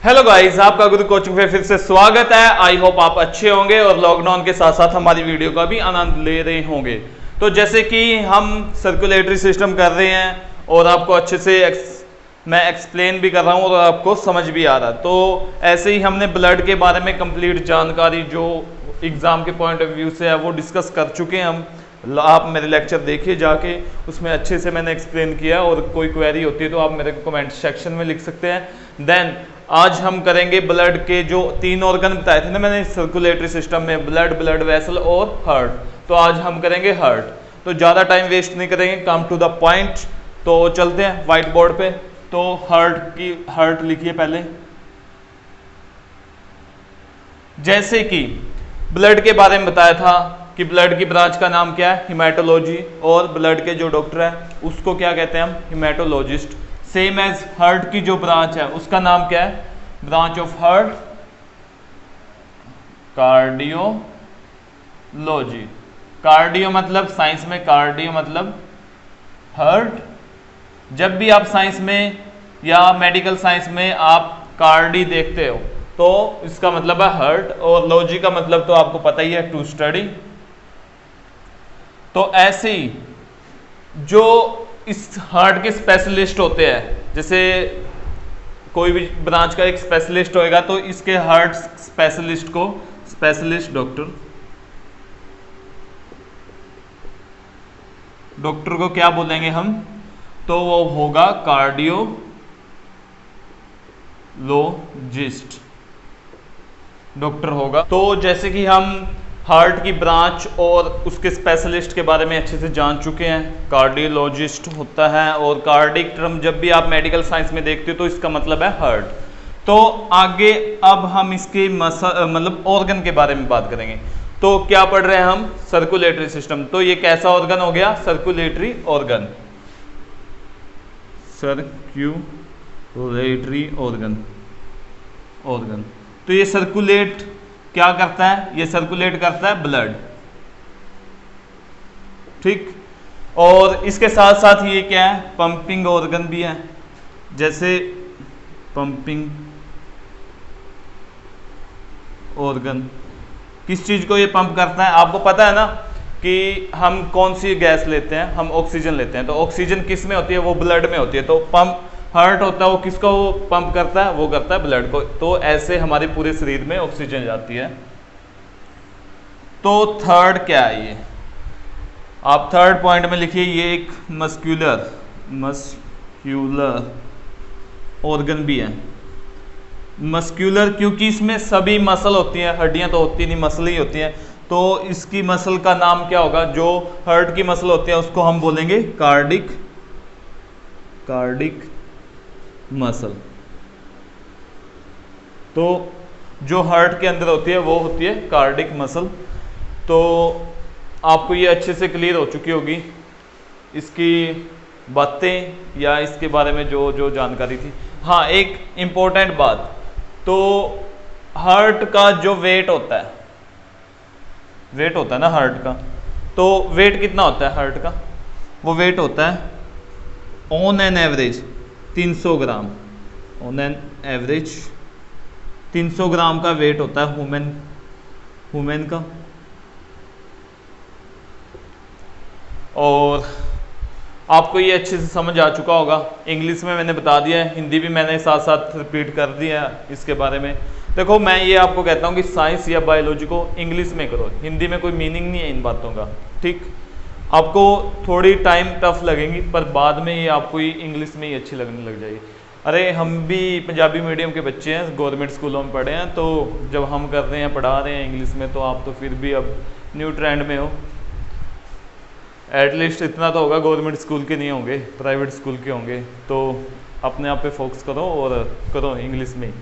Hello guys, आपका गुरु coaching पे फिर से स्वागत है। आई होप आप अच्छे होंगे और लॉकडाउन के साथ साथ हमारी वीडियो का भी आनंद ले रहे होंगे। तो जैसे कि हम सर्कुलेटरी सिस्टम कर रहे हैं और आपको अच्छे से मैं एक्सप्लेन भी कर रहा हूँ और आपको समझ भी आ रहा है। तो ऐसे ही हमने ब्लड के बारे में कंप्लीट जानकारी जो एग्जाम के पॉइंट ऑफ व्यू से है वो डिस्कस कर चुके हैं हम। आप मेरे लेक्चर देखिए जाके, उसमें अच्छे से मैंने एक्सप्लेन किया। और कोई क्वेरी होती है तो आप मेरे को कमेंट सेक्शन में लिख सकते हैं। देन आज हम करेंगे ब्लड के जो 3 ऑर्गन बताए थे ना मैंने सर्कुलेटरी सिस्टम में, ब्लड, ब्लड वेसल और हार्ट। तो आज हम करेंगे हार्ट। तो ज़्यादा टाइम वेस्ट नहीं करेंगे, कम टू द पॉइंट। तो चलते हैं व्हाइट बोर्ड पे। तो हार्ट लिखिए पहले। जैसे कि ब्लड के बारे में बताया था कि ब्लड की ब्रांच का नाम क्या है, हिमेटोलॉजी। और ब्लड के जो डॉक्टर है उसको क्या कहते हैं हम, हिमेटोलॉजिस्ट। सेम एज हार्ट की जो ब्रांच है उसका नाम क्या है, branch of heart, cardiology. Cardio मतलब साइंस में, कार्डियो मतलब हार्ट। जब भी आप साइंस में या मेडिकल साइंस में आप कार्डी देखते हो तो इसका मतलब है हार्ट, और लॉजी का मतलब तो आपको पता ही है, टू स्टडी। तो ऐसे ही जो इस हार्ट के स्पेशलिस्ट होते हैं, जैसे कोई भी ब्रांच का एक स्पेशलिस्ट होएगा तो इसके हार्ट स्पेशलिस्ट को स्पेशलिस्ट डॉक्टर को क्या बोलेंगे हम, तो वो होगा कार्डियोलॉजिस्ट डॉक्टर होगा। तो जैसे कि हम हार्ट की ब्रांच और उसके स्पेशलिस्ट के बारे में अच्छे से जान चुके हैं, कार्डियोलॉजिस्ट होता है। और कार्डिक टर्म जब भी आप मेडिकल साइंस में देखते हो तो इसका मतलब है हार्ट। तो आगे अब हम इसके मतलब ऑर्गन के बारे में बात करेंगे। तो क्या पढ़ रहे हैं हम, सर्कुलेटरी सिस्टम। तो ये कैसा ऑर्गन हो गया, सर्कुलेटरी ऑर्गन, सर्कुलेटरी ऑर्गन। तो ये सर्कुलेट क्या करता है, ये सर्कुलेट करता है ब्लड, ठीक। और इसके साथ साथ ये क्या है, पंपिंग ऑर्गन भी है। जैसे पंपिंग ऑर्गन किस चीज को ये पंप करता है, आपको पता है ना कि हम कौन सी गैस लेते हैं, हम ऑक्सीजन लेते हैं। तो ऑक्सीजन किस में होती है, वो ब्लड में होती है। तो पंप हार्ट होता है, वो किसको वो पंप करता है, वो करता है ब्लड को। तो ऐसे हमारे पूरे शरीर में ऑक्सीजन जाती है। तो थर्ड क्या है, ये आप थर्ड पॉइंट में लिखिए, ये एक मस्क्यूलर ऑर्गन भी है। मस्क्यूलर क्योंकि इसमें सभी मसल होती हैं, हड्डियां तो होती नहीं, मसल ही होती हैं। तो इसकी मसल का नाम क्या होगा, जो हार्ट की मसल होती है उसको हम बोलेंगे कार्डिक मसल। तो जो हार्ट के अंदर होती है वो होती है कार्डिक मसल। तो आपको ये अच्छे से क्लियर हो चुकी होगी इसकी बातें या इसके बारे में जो जो जानकारी थी। हाँ, एक इम्पोर्टेंट बात, तो हार्ट का जो वेट होता है ना हार्ट का, तो वेट कितना होता है हार्ट का, वो वेट होता है on an average 300 gram. On an average 300 ग्राम का वेट होता है ह्यूमन का। और आपको ये अच्छे से समझ आ चुका होगा। इंग्लिश में मैंने बता दिया है, हिंदी भी मैंने साथ साथ रिपीट कर दिया है इसके बारे में। देखो, मैं ये आपको कहता हूँ कि साइंस या बायोलॉजी को इंग्लिश में करो, हिंदी में कोई मीनिंग नहीं है इन बातों का, ठीक। आपको थोड़ी टाइम टफ लगेंगी पर बाद में ये आपको ही इंग्लिश में ही अच्छी लगने लग जाएगी। अरे हम भी पंजाबी मीडियम के बच्चे हैं, गवर्नमेंट स्कूलों में पढ़े हैं। तो जब हम कर रहे हैं, पढ़ा रहे हैं इंग्लिश में, तो आप तो फिर भी अब न्यू ट्रेंड में हो। एटलीस्ट इतना तो होगा, गवर्नमेंट स्कूल के नहीं होंगे, प्राइवेट स्कूल के होंगे। तो अपने आप पे फोकस करो और करो इंग्लिश में।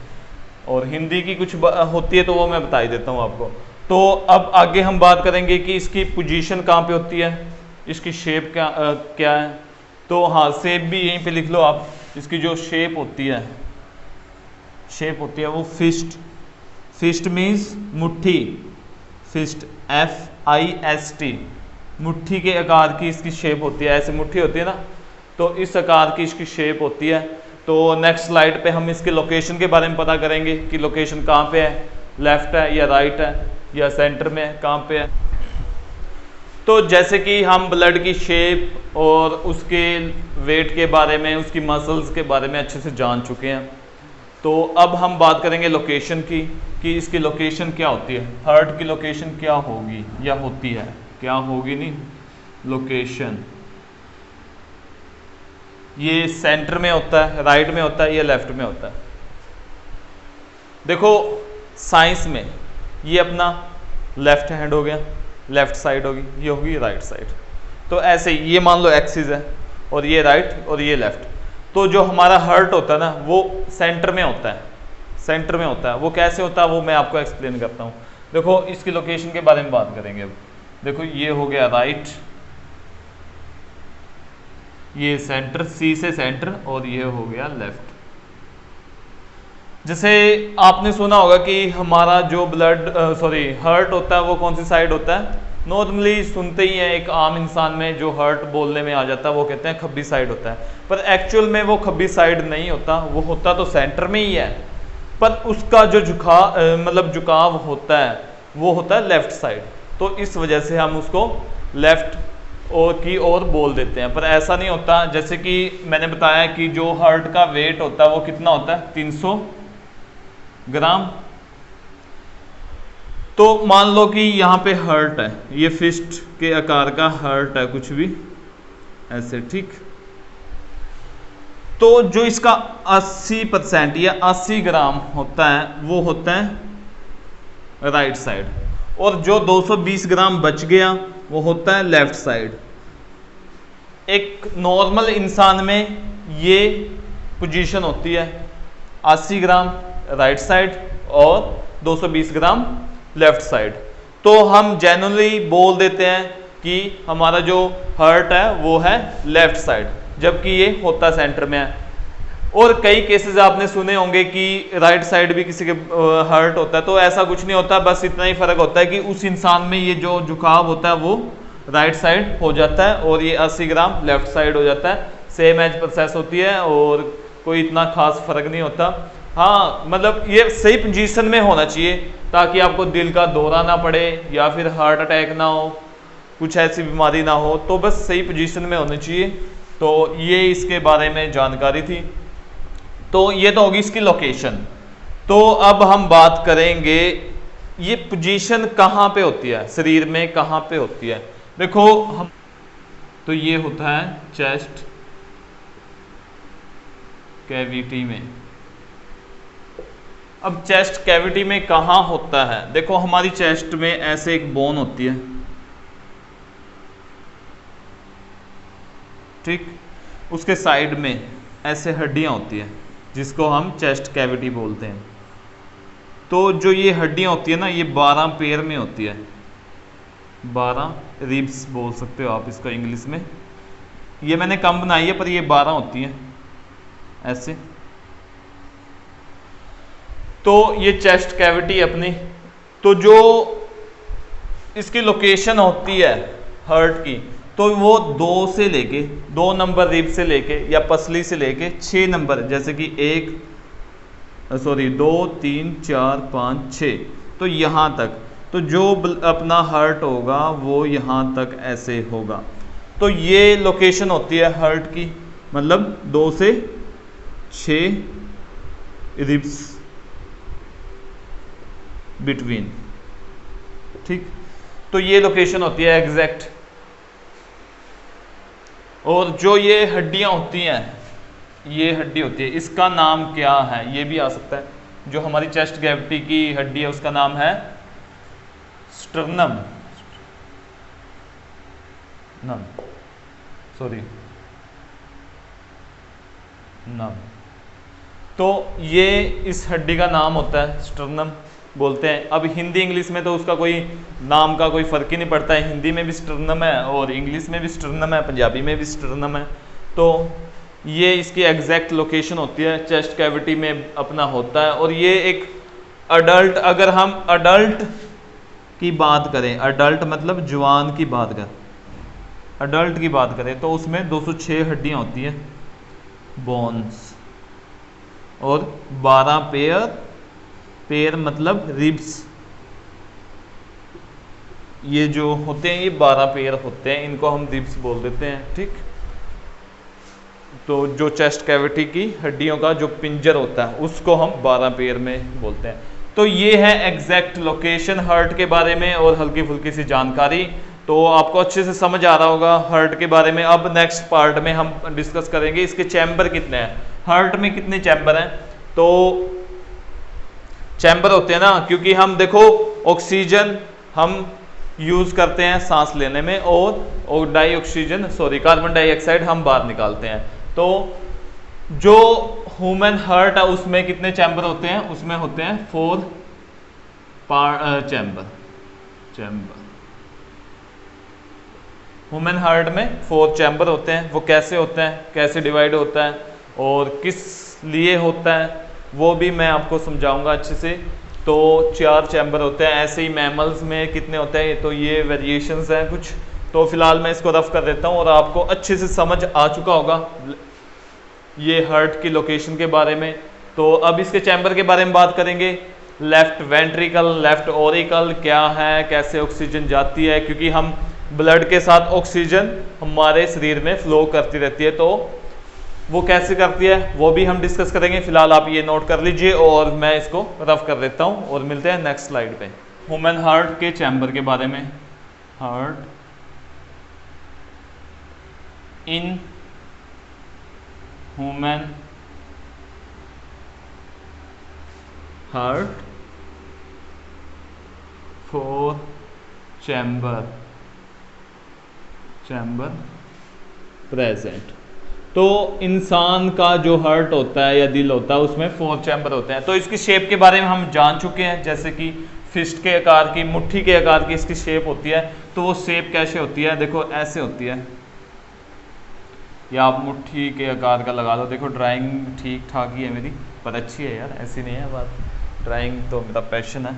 और हिंदी की कुछ होती है तो वो मैं बता ही देता हूँ आपको। तो अब आगे हम बात करेंगे कि इसकी पोजीशन कहाँ पे होती है, इसकी शेप क्या है। तो हाँ, शेप भी यहीं पे लिख लो आप। इसकी जो शेप होती है वो फिस्ट मीन्स मुट्ठी, फिस्ट FIST, मुट्ठी के आकार की इसकी शेप होती है। ऐसे मुट्ठी होती है ना, तो इस आकार की इसकी शेप होती है। तो नेक्स्ट स्लाइड पे हम इसके लोकेशन के बारे में पता करेंगे कि लोकेशन कहाँ पे है, लेफ्ट है या राइट है या सेंटर में है, कहाँ पे है। तो जैसे कि हम ब्लड की शेप और उसके वेट के बारे में, उसकी मसल्स के बारे में अच्छे से जान चुके हैं, तो अब हम बात करेंगे लोकेशन की कि इसकी लोकेशन क्या होती है। हार्ट की लोकेशन क्या होगी या होती है, क्या होगी नहीं, लोकेशन ये सेंटर में होता है, राइट में होता है या लेफ्ट में होता है। देखो साइंस में ये अपना लेफ्ट हैंड हो गया, लेफ्ट साइड होगी, ये होगी राइट साइड। तो ऐसे ही ये मान लो एक्सिस है और ये राइट और ये लेफ्ट। तो जो हमारा हार्ट होता है ना वो सेंटर में होता है, सेंटर में होता है। वो कैसे होता है वो मैं आपको एक्सप्लेन करता हूँ। देखो इसकी लोकेशन के बारे में बात करेंगे अब। देखो ये हो गया राइट, ये सेंटर, सी से सेंटर, और ये हो गया लेफ्ट। जैसे आपने सुना होगा कि हमारा जो हार्ट होता है वो कौन सी साइड होता है। नॉर्मली सुनते ही है एक आम इंसान में जो हार्ट बोलने में आ जाता है वो कहते हैं खब्बी साइड होता है, पर एक्चुअल में वो खब्बी साइड नहीं होता, वो होता तो सेंटर में ही है, पर उसका जो झुकाव होता है वो होता है लेफ्ट साइड। तो इस वजह से हम उसको लेफ्ट की ओर बोल देते हैं, पर ऐसा नहीं होता। जैसे कि मैंने बताया कि जो हार्ट का वेट होता है वो कितना होता है, 300 ग्राम। तो मान लो कि यहाँ पे हार्ट है, ये फिस्ट के आकार का हार्ट है, कुछ भी ऐसे, ठीक। तो जो इसका 80% या 80 ग्राम होता है वो होता है राइट साइड, और जो 220 ग्राम बच गया वो होता है लेफ्ट साइड। एक नॉर्मल इंसान में ये पोजीशन होती है, 80 ग्राम राइट साइड और 220 ग्राम लेफ्ट साइड। तो हम जनरली बोल देते हैं कि हमारा जो हार्ट है वो है लेफ्ट साइड, जबकि ये होता सेंटर में है। और कई केसेस आपने सुने होंगे कि राइट साइड भी किसी के हार्ट होता है, तो ऐसा कुछ नहीं होता, बस इतना ही फर्क होता है कि उस इंसान में ये जो झुकाव होता है वो राइट साइड हो जाता है और ये 80 ग्राम लेफ्ट साइड हो जाता है। सेम एज प्रोसेस होती है और कोई इतना खास फर्क नहीं होता। हाँ, मतलब ये सही पोजीशन में होना चाहिए ताकि आपको दिल का दौरा ना पड़े या फिर हार्ट अटैक ना हो, कुछ ऐसी बीमारी ना हो, तो बस सही पोजीशन में होनी चाहिए। तो ये इसके बारे में जानकारी थी। तो ये तो होगी इसकी लोकेशन। तो अब हम बात करेंगे ये पोजीशन कहाँ पे होती है, शरीर में कहाँ पे होती है। देखो हम, तो ये होता है चेस्ट कैविटी में। अब चेस्ट कैविटी में कहाँ होता है, देखो हमारी चेस्ट में ऐसे एक बोन होती है, ठीक, उसके साइड में ऐसे हड्डियां होती है जिसको हम चेस्ट कैविटी बोलते हैं। तो जो ये हड्डियां होती है ना ये 12 पेयर में होती है, 12 रिब्स बोल सकते हो आप इसको इंग्लिश में। ये मैंने कम बनाई है पर ये 12 होती हैं ऐसे। तो ये चेस्ट कैविटी अपनी, तो जो इसकी लोकेशन होती है हार्ट की, तो वो 2 नंबर रिब से लेके या पसली से लेके 6 नंबर, जैसे कि 2 3 4 5 6, तो यहाँ तक, तो जो अपना हार्ट होगा वो यहाँ तक ऐसे होगा। तो ये लोकेशन होती है हार्ट की, मतलब 2 से 6 रिब्स बिटवीन, ठीक। तो ये लोकेशन होती है एग्जैक्ट। और जो ये हड्डियां होती हैं, ये हड्डी होती है, इसका नाम क्या है ये भी आ सकता है। जो हमारी चेस्ट कैविटी की हड्डी है उसका नाम है स्टर्नम, नम। तो ये इस हड्डी का नाम होता है स्टर्नम बोलते हैं। अब हिंदी इंग्लिश में तो उसका कोई नाम का कोई फर्क ही नहीं पड़ता है, हिंदी में भी स्टर्नम है और इंग्लिश में भी स्टर्नम है, पंजाबी में भी स्टर्नम है। तो ये इसकी एग्जैक्ट लोकेशन होती है, चेस्ट कैविटी में अपना होता है। और ये एक अडल्ट, अगर हम अडल्ट की बात करें, अडल्ट मतलब जवान की बात करें, अडल्ट की बात करें तो उसमें 206 हड्डियां होती हैं, बोन्स, और 12 पेयर, पेयर मतलब रिब्स, ये जो होते हैं ये 12 पेयर होते हैं, इनको हम रिब्स बोल देते हैं। ठीक, तो जो चेस्ट कैविटी की हड्डियों का जो पिंजर होता है उसको हम 12 पेयर में बोलते हैं। तो ये है एग्जैक्ट लोकेशन हार्ट के बारे में और हल्की फुल्की सी जानकारी। तो आपको अच्छे से समझ आ रहा होगा हार्ट के बारे में। अब नेक्स्ट पार्ट में हम डिस्कस करेंगे इसके चैम्बर कितने हैं, हार्ट में कितने चैम्बर हैं। तो चैम्बर होते हैं ना, क्योंकि हम देखो ऑक्सीजन हम यूज करते हैं सांस लेने में और कार्बन डाइऑक्साइड हम बाहर निकालते हैं। तो जो ह्यूमन हार्ट है उसमें कितने चैम्बर होते हैं, उसमें होते हैं 4 चैम्बर। ह्यूमन हार्ट में 4 चैम्बर होते हैं। वो कैसे होते हैं, कैसे डिवाइड होता है और किस लिए होता है, वो भी मैं आपको समझाऊंगा अच्छे से। तो 4 चैम्बर होते हैं। ऐसे ही मैमल्स में कितने होते हैं, तो ये वेरिएशंस हैं कुछ। तो फिलहाल मैं इसको रफ कर देता हूँ और आपको अच्छे से समझ आ चुका होगा ये हार्ट की लोकेशन के बारे में। तो अब इसके चैम्बर के बारे में बात करेंगे। लेफ्ट वेंट्रिकल, लेफ्ट ऑरिकल क्या है, कैसे ऑक्सीजन जाती है, क्योंकि हम ब्लड के साथ ऑक्सीजन हमारे शरीर में फ्लो करती रहती है, तो वो कैसे करती है वो भी हम डिस्कस करेंगे। फिलहाल आप ये नोट कर लीजिए और मैं इसको रफ कर देता हूँ और मिलते हैं नेक्स्ट स्लाइड पे। ह्यूमन हार्ट के चैम्बर के बारे में। Heart in human heart 4 chamber present. तो इंसान का जो हार्ट होता है या दिल होता है उसमें 4 चैम्बर होते हैं। तो इसकी शेप के बारे में हम जान चुके हैं, जैसे कि फिस्ट के आकार की, मुट्ठी के आकार की इसकी शेप होती है। तो वो शेप कैसे होती है, देखो ऐसे होती है, या आप मुट्ठी के आकार का लगा लो। देखो ड्राइंग ठीक ठाक ही है मेरी, पर अच्छी है यार, ऐसी नहीं है बात, ड्राइंग तो मेरा पैशन है।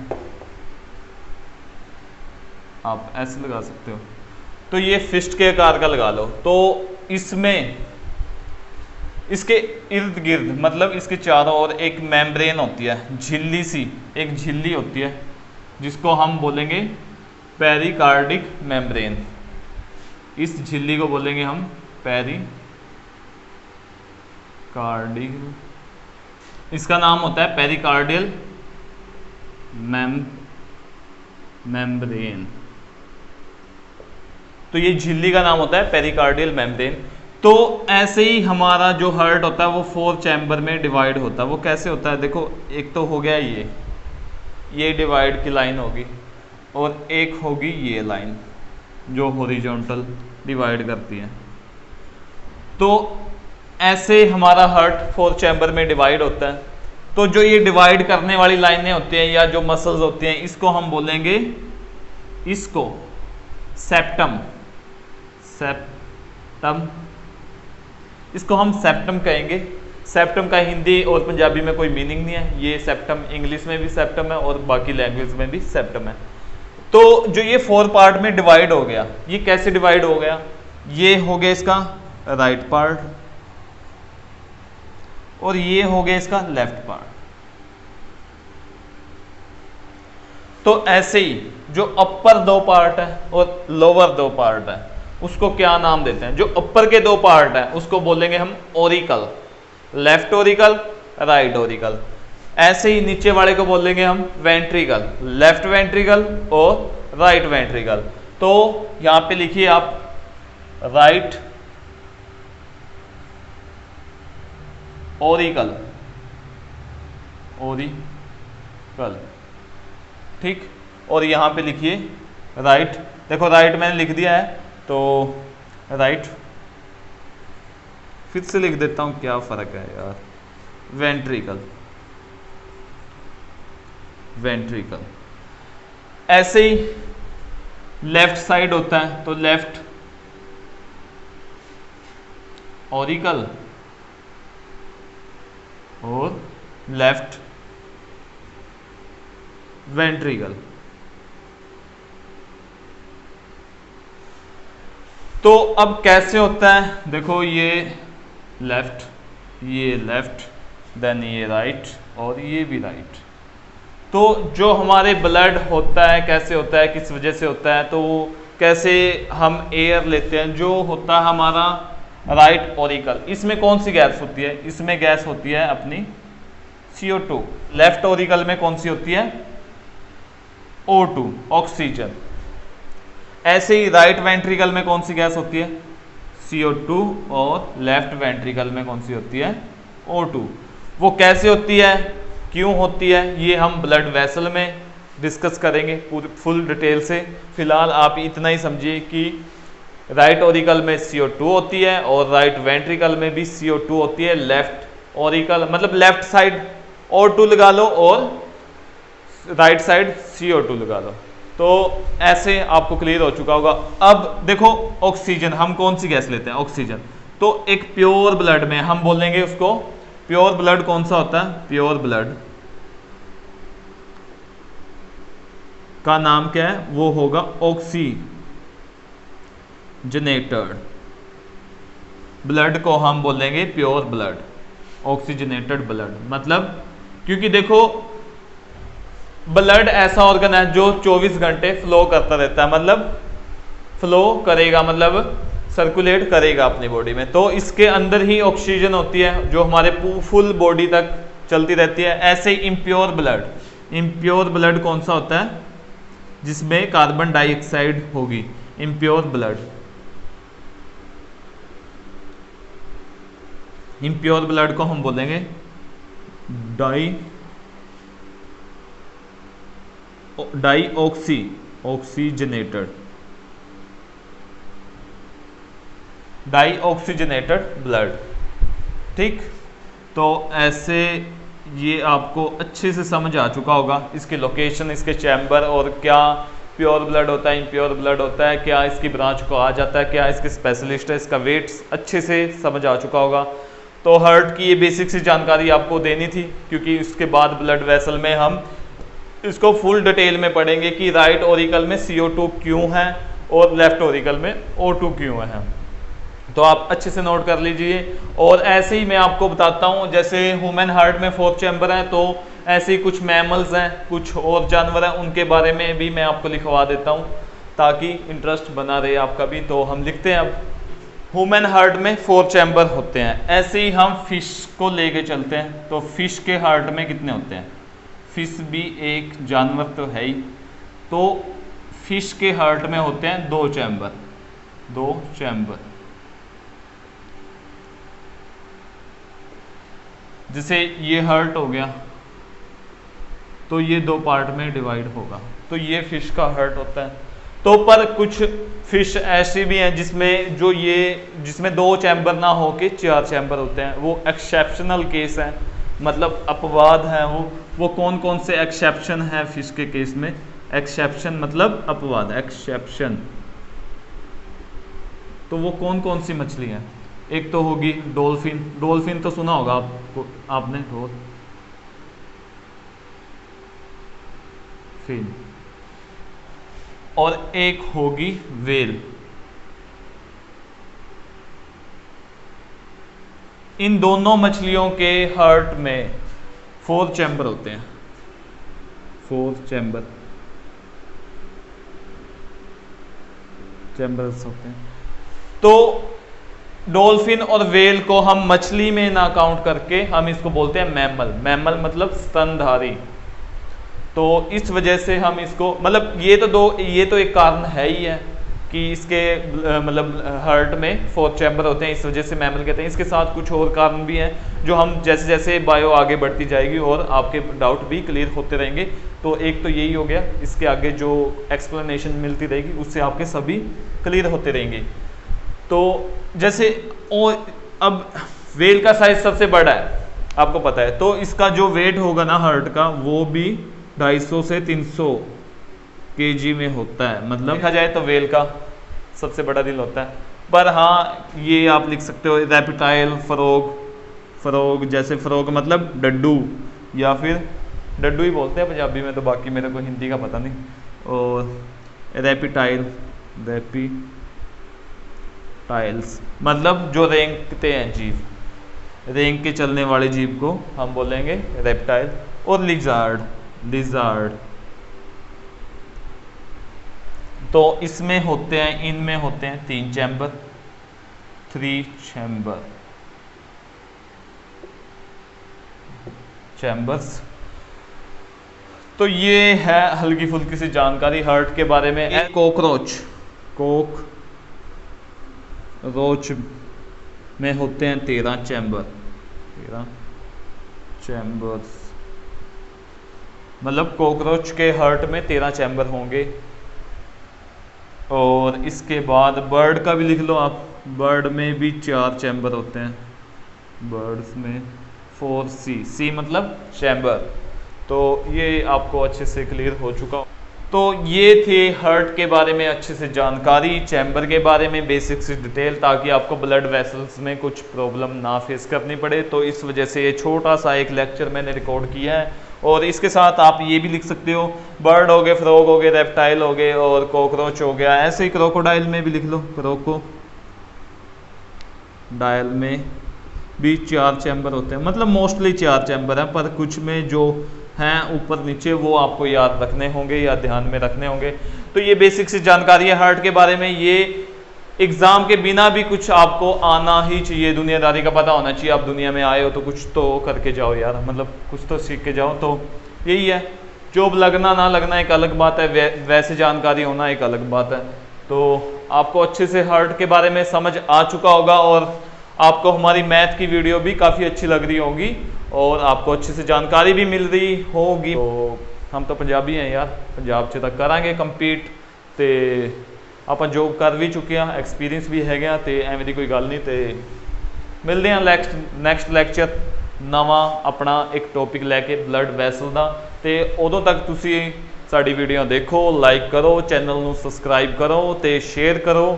आप ऐसे लगा सकते हो। तो ये फिस्ट के आकार का लगा लो। तो इसमें इसके इर्द गिर्द मतलब इसके चारों ओर एक मेम्ब्रेन होती है, झिल्ली सी, एक झिल्ली होती है जिसको हम बोलेंगे पेरिकार्डिक मेम्ब्रेन। इस झिल्ली को बोलेंगे हम पेरिकार्डियल, इसका नाम होता है पेरिकार्डियल मेम्ब्रेन। तो ये झिल्ली का नाम होता है पेरिकार्डियल मेम्ब्रेन। तो ऐसे ही हमारा जो हार्ट होता है वो 4 चैम्बर में डिवाइड होता है। वो कैसे होता है, देखो एक तो हो गया ये डिवाइड की लाइन होगी, और एक होगी ये लाइन जो हॉरिजॉन्टल डिवाइड करती है। तो ऐसे हमारा हार्ट 4 चैम्बर में डिवाइड होता है। तो जो ये डिवाइड करने वाली लाइनें होती हैं या जो मसल्स होती हैं, इसको हम बोलेंगे, इसको सेप्टम, इसको हम सेप्टम कहेंगे। सेप्टम का हिंदी और पंजाबी में कोई मीनिंग नहीं है। ये सेप्टम इंग्लिश में भी सेप्टम है और बाकी लैंग्वेज में भी सेप्टम है। तो जो ये 4 पार्ट में डिवाइड हो गया, ये कैसे डिवाइड हो गया, ये हो गया इसका राइट पार्ट और ये हो गया इसका लेफ्ट पार्ट। तो ऐसे ही जो अपर 2 पार्ट है और लोअर 2 पार्ट है उसको क्या नाम देते हैं। जो अपर के 2 पार्ट है उसको बोलेंगे हम Oracle, left Oracle, right Oracle. ऐसे ही नीचे वाले को बोलेंगे हम वेंट्रिकल, लेफ्ट वेंट्रिकल और राइट वेंट्रिकल। तो यहां पे लिखिए आप राइट ओरिकल, ठीक, और यहां पे लिखिए राइट। देखो राइट मैंने लिख दिया है, तो राइट फिर से लिख देता हूं, क्या फर्क है यार, वेंट्रिकल। ऐसे ही लेफ्ट साइड होता है, तो लेफ्ट ओरिकल और लेफ्ट वेंट्रिकल। तो अब कैसे होता है, देखो ये लेफ्ट देन ये राइट और ये भी राइट। तो जो हमारे ब्लड होता है कैसे होता है, किस वजह से होता है, तो कैसे हम एयर लेते हैं, जो होता है हमारा राइट ऑरिकल, इसमें कौन सी गैस होती है, इसमें गैस होती है अपनी CO2। लेफ्ट ऑरिकल में कौन सी होती है, O2 ऑक्सीजन। ऐसे ही राइट वेंट्रिकल में कौन सी गैस होती है, CO2 और लेफ्ट वेंट्रिकल में कौन सी होती है, O2। वो कैसे होती है, क्यों होती है, ये हम ब्लड वेसल में डिस्कस करेंगे पूरी फुल डिटेल से। फिलहाल आप इतना ही समझिए कि राइट ऑरिकल में CO2 होती है और राइट वेंट्रिकल में भी CO2 होती है। लेफ्ट ऑरिकल मतलब लेफ्ट साइड O2 लगा लो और राइट साइड CO2 लगा लो। तो ऐसे आपको क्लियर हो चुका होगा। अब देखो ऑक्सीजन, हम कौन सी गैस लेते हैं, ऑक्सीजन। तो एक प्योर ब्लड में हम बोलेंगे उसको, प्योर ब्लड कौन सा होता है, प्योर ब्लड का नाम क्या है, वो होगा ऑक्सीजनेटेड ब्लड को हम बोलेंगे प्योर ब्लड, ऑक्सीजनेटेड ब्लड। मतलब क्योंकि देखो ब्लड ऐसा ऑर्गन है जो 24 घंटे फ्लो करता रहता है, मतलब फ्लो करेगा, मतलब सर्कुलेट करेगा अपनी बॉडी में। तो इसके अंदर ही ऑक्सीजन होती है जो हमारे फुल बॉडी तक चलती रहती है। ऐसे ही इम्प्योर ब्लड, इम्प्योर ब्लड कौन सा होता है, जिसमें कार्बन डाइऑक्साइड होगी, इम्प्योर ब्लड। इम्प्योर ब्लड को हम बोलेंगे ऑक्सीजनेटेड ब्लड। ठीक, तो ऐसे ये आपको अच्छे से समझ आ चुका होगा, इसकी लोकेशन, इसके चैम्बर और क्या प्योर ब्लड होता है, इम्प्योर ब्लड होता है, क्या इसकी ब्रांच को आ जाता है, क्या इसके स्पेशलिस्ट है, इसका वेट अच्छे से समझ आ चुका होगा। तो हार्ट की ये बेसिक सी जानकारी आपको देनी थी, क्योंकि उसके बाद ब्लड वेसल में हम इसको फुल डिटेल में पढ़ेंगे कि राइट ऑरिकल में CO2 क्यों है और लेफ्ट ऑरिकल में O2 क्यों है। तो आप अच्छे से नोट कर लीजिए। और ऐसे ही मैं आपको बताता हूँ, जैसे ह्यूमन हार्ट में 4 चैम्बर हैं, तो ऐसे ही कुछ मैमल्स हैं, कुछ और जानवर हैं, उनके बारे में भी मैं आपको लिखवा देता हूँ ताकि इंटरेस्ट बना रहे आपका भी। तो हम लिखते हैं, अब ह्यूमन हार्ट में 4 चैम्बर होते हैं। ऐसे ही हम फिश को लेके चलते हैं, तो फिश के हार्ट में कितने होते हैं, फिश भी एक जानवर तो है ही, तो फिश के हार्ट में होते हैं 2 चैम्बर, 2 चैम्बर। जैसे ये हार्ट हो गया तो ये 2 पार्ट में डिवाइड होगा, तो ये फिश का हार्ट होता है। तो पर कुछ फिश ऐसी भी हैं जिसमें 2 चैम्बर ना हो के 4 चैम्बर होते हैं, वो एक्सेप्शनल केस है, मतलब अपवाद है। वो कौन कौन से एक्सेप्शन है फिश के केस में, एक्सेप्शन मतलब अपवाद, एक्सेप्शन। तो वो कौन कौन सी मछली है, एक तो होगी डॉल्फिन, डॉल्फिन तो सुना होगा आपने, डॉल्फिन। और एक होगी व्हेल। इन दोनों मछलियों के हार्ट में 4 चैम्बर होते हैं, 4 चैम्बर्स होते हैं। तो डॉल्फिन और व्हेल को हम मछली में ना काउंट करके हम इसको बोलते हैं मैमल। मैमल मतलब स्तनधारी। तो इस वजह से हम इसको, मतलब ये तो एक कारण है ही है कि इसके मतलब हार्ट में 4 चैम्बर होते हैं, इस वजह से मैमल कहते हैं। इसके साथ कुछ और कारण भी हैं जो हम जैसे जैसे बायो आगे बढ़ती जाएगी और आपके डाउट भी क्लियर होते रहेंगे। तो एक तो यही हो गया, इसके आगे जो एक्सप्लेनेशन मिलती रहेगी उससे आपके सभी क्लियर होते रहेंगे। तो जैसे अब व्हेल का साइज सबसे बड़ा है आपको पता है, तो इसका जो वेट होगा ना हार्ट का, वो भी 250 से 300 kg में होता है। मतलब देखा जाए तो व्हेल का सबसे बड़ा दिल होता है। पर हाँ, ये आप लिख सकते हो रेप्टाइल, फरोग जैसे फरोग मतलब डड्डू, या फिर डड्डू ही बोलते हैं पंजाबी में, तो बाकी मेरे को हिंदी का पता नहीं। और रेप्टाइल्स मतलब जो रेंगते हैं जीव, रेंग के चलने वाले जीव को हम बोलेंगे रेप्टाइल। और लिजार्ड, लिजार्ड तो इसमें होते हैं, इनमें होते हैं 3 चैम्बर, 3 चैम्बर्स। तो ये है हल्की फुल्की सी जानकारी हार्ट के बारे में। कॉकरोच, कॉकरोच में होते हैं 13 चैम्बर, 13 चैम्बर्स, मतलब कॉकरोच के हार्ट में 13 चैम्बर होंगे। और इसके बाद बर्ड का भी लिख लो आप, बर्ड में भी 4 चैम्बर होते हैं, बर्ड्स में 4C, सी मतलब चैम्बर। तो ये आपको अच्छे से क्लियर हो चुका। तो ये थे हार्ट के बारे में अच्छे से जानकारी, चैम्बर के बारे में बेसिक से डिटेल, ताकि आपको ब्लड वेसल्स में कुछ प्रॉब्लम ना फेस करनी पड़े। तो इस वजह से ये छोटा सा एक लेक्चर मैंने रिकॉर्ड किया है। और इसके साथ आप ये भी लिख सकते हो, बर्ड हो गए, फ्रॉग हो गए, रेप्टाइल हो गए और कॉकरोच हो गया। ऐसे ही क्रोकोडाइल में भी लिख लो, क्रोकोडाइल में भी 4 चैम्बर होते हैं, मतलब मोस्टली 4 चैम्बर हैं, पर कुछ में जो हैं ऊपर नीचे वो आपको याद रखने होंगे या ध्यान में रखने होंगे। तो ये बेसिक सी जानकारी है हार्ट के बारे में। ये एग्जाम के बिना भी कुछ आपको आना ही चाहिए, दुनियादारी का पता होना चाहिए। आप दुनिया में आए हो तो कुछ तो करके जाओ यार, मतलब कुछ तो सीख के जाओ। तो यही है, जॉब लगना ना लगना एक अलग बात है, वैसे जानकारी होना एक अलग बात है। तो आपको अच्छे से हार्ट के बारे में समझ आ चुका होगा और आपको हमारी मैथ की वीडियो भी काफ़ी अच्छी लग रही होगी और आपको अच्छे से जानकारी भी मिल रही होगी। तो हम तो पंजाबी हैं यार, पंजाब से तक करांगे कंपीट, तो ਆਪਾਂ जॉब कर भी चुके हैं, एक्सपीरियंस भी है, तो एवं की कोई गल नहीं। तो मिलते हैं नैक्सट लैक्चर नवा अपना एक टॉपिक लैके ब्लड वैसल का। तो उदों तक तुसी साडी वीडियो देखो, लाइक करो, चैनल नू सबसक्राइब करो तो शेयर करो।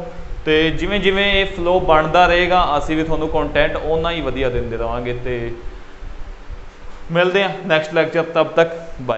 तो जिमें जिमें ये फ्लो बनता रहेगा असी भी तुहानू कंटेंट उन्ना ही वधिया देंदे रहांगे। तो मिलते हैं नैक्सट लैक्चर, तब तक बाय।